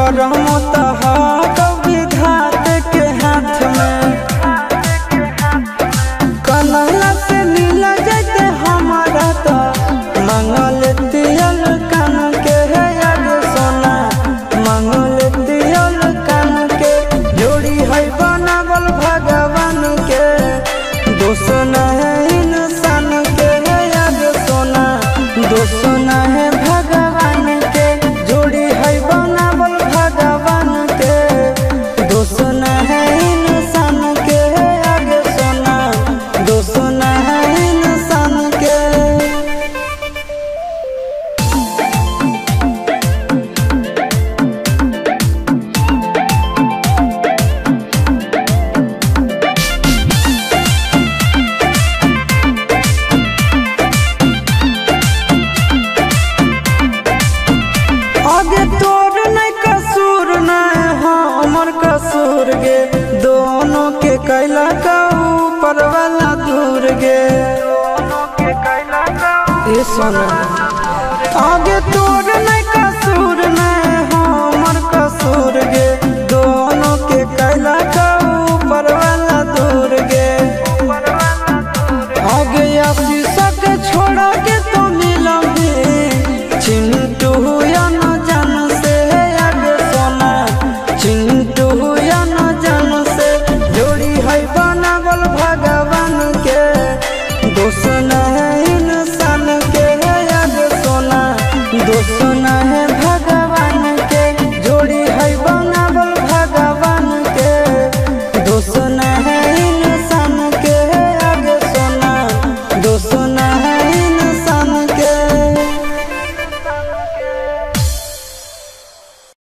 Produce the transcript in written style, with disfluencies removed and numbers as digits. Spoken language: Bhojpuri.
करम तहार विधात के हाथ में। कन्हैया से मिला जाते हमारा तो मंगल तियल कान के है यार सोना, मंगल तियल कान के जोड़ी है बनावल भगवान के। दोष न है इंसान के है यार सोना, दोष न है भगवान के। जोड़ी है बनावल भगवान के, दोष न है इंसान के है यार सोना, दोष न है इंसान के। आगे तोर नहीं कसूर नहीं हमर कसूर गे, दोनों के कैला का ऊपर वाला दूर गे। ये सोना आगे तोर नहीं